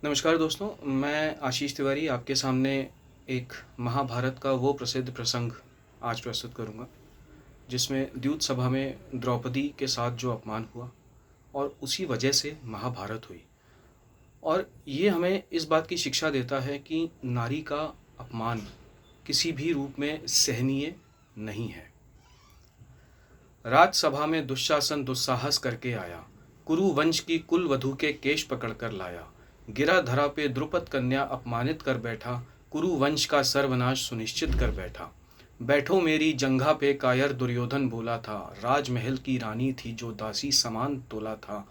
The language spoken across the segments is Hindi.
नमस्कार दोस्तों, मैं आशीष तिवारी आपके सामने एक महाभारत का वो प्रसिद्ध प्रसंग आज प्रस्तुत करूँगा, जिसमें द्यूत सभा में द्रौपदी के साथ जो अपमान हुआ और उसी वजह से महाभारत हुई। और ये हमें इस बात की शिक्षा देता है कि नारी का अपमान किसी भी रूप में सहनीय नहीं है। राजसभा में दुशासन दुस्साहस करके आया, कुरु वंश की कुल वधू के केश पकड़कर लाया। गिरा धरा पे द्रुपद कन्या अपमानित कर बैठा, कुरु वंश का सर्वनाश सुनिश्चित कर बैठा। बैठो मेरी जंघा पे कायर दुर्योधन बोला था, राजमहल की रानी थी जो दासी समान तोला था।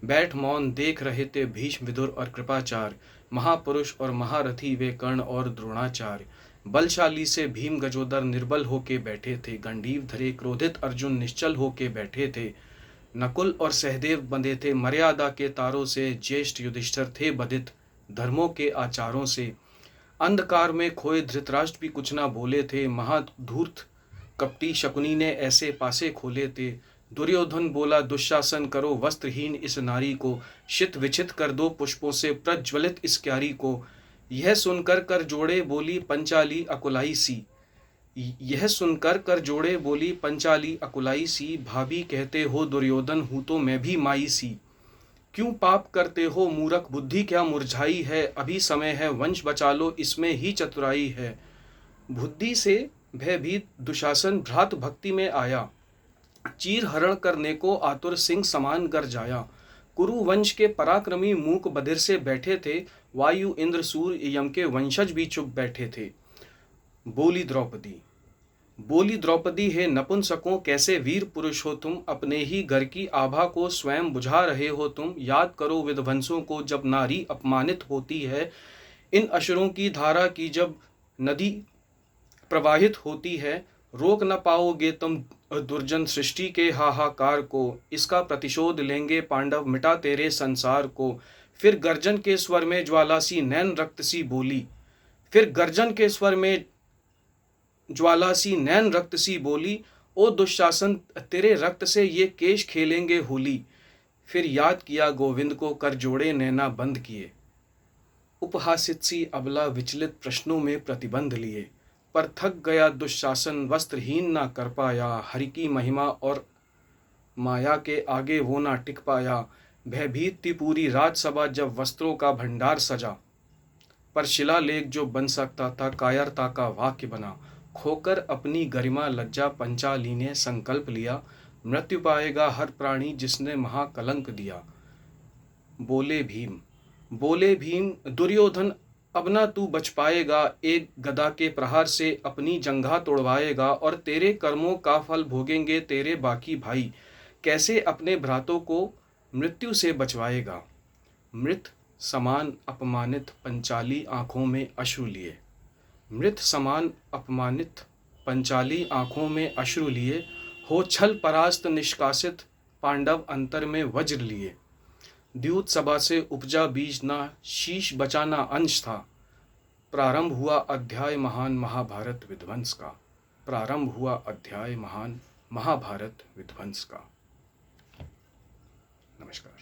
बैठ मौन देख रहे थे भीष्म विदुर और कृपाचार्य, महापुरुष और महारथी वे कर्ण और द्रोणाचार्य। बलशाली से भीम गजोदर निर्बल होके बैठे थे, गंडीव धरे क्रोधित अर्जुन निश्चल होके बैठे थे। नकुल और सहदेव बंधे थे मर्यादा के तारों से, ज्येष्ठ युधिष्ठिर थे बधित धर्मों के आचारों से। अंधकार में खोए धृतराष्ट्र भी कुछ ना बोले थे, महाधूर्त कपटी शकुनी ने ऐसे पासे खोले थे। दुर्योधन बोला दुशासन करो वस्त्रहीन इस नारी को, शित विचित कर दो पुष्पों से प्रज्वलित इस क्यारी को। यह सुनकर कर जोड़े बोली पंचाली अकुलाई सी, यह सुनकर कर जोड़े बोली पंचाली अकुलाई सी। भाभी कहते हो दुर्योधन हूँ तो मैं भी माई सी, क्यों पाप करते हो मूर्ख बुद्धि क्या मुरझाई है। अभी समय है वंश बचा लो इसमें ही चतुराई है। बुद्धि से भयभीत दुशासन भ्रात भक्ति में आया, चीर हरण करने को आतुर सिंह समान गर जाया। कुरु वंश के पराक्रमी मूक बधिर से बैठे थे, वायु इंद्र सूर्य यम के वंशज भी चुप बैठे थे। बोली द्रौपदी, बोली द्रौपदी है नपुंसकों कैसे वीर पुरुष हो तुम, अपने ही घर की आभा को स्वयं बुझा रहे हो तुम। याद करो विध्वंसों को जब नारी अपमानित होती है, इन अशुरों की धारा की जब नदी प्रवाहित होती है। रोक न पाओगे तुम दुर्जन सृष्टि के हाहाकार को, इसका प्रतिशोध लेंगे पांडव मिटा तेरे संसार को। फिर गर्जन के स्वर में ज्वाला सी नैन रक्त सी बोली, फिर गर्जन के स्वर में ज्वाला सी नैन रक्त सी बोली। ओ दुशासन तेरे रक्त से ये केश खेलेंगे होली। फिर याद किया गोविंद को कर जोड़े नैना बंद किए, उपहासित सी अबला विचलित प्रश्नों में प्रतिबंध लिए। पर थक गया दुशासन वस्त्रहीन ना कर पाया, हरि की महिमा और माया के आगे वो ना टिक पाया। भयभीत थी पूरी राजसभा जब वस्त्रों का भंडार सजा, पर शिलालेख जो बन सकता था कायरता का वाक्य बना। खोकर अपनी गरिमा लज्जा पंचाली ने संकल्प लिया, मृत्यु पाएगा हर प्राणी जिसने महाकलंक दिया। बोले भीम, बोले भीम दुर्योधन अब ना तू बच पाएगा, एक गदा के प्रहार से अपनी जंघा तोड़वाएगा। और तेरे कर्मों का फल भोगेंगे तेरे बाकी भाई, कैसे अपने भ्रातों को मृत्यु से बचवाएगा। मृत समान अपमानित पंचाली आंखों में अश्रु लिए, मृत समान अपमानित पंचाली आंखों में अश्रु लिए। हो छल परास्त निष्कासित पांडव अंतर में वज्र लिए। द्यूत सभा से उपजा बीज ना शीश बचाना अंश था। प्रारंभ हुआ अध्याय महान महाभारत विध्वंस का, प्रारंभ हुआ अध्याय महान महाभारत विध्वंस का। नमस्कार।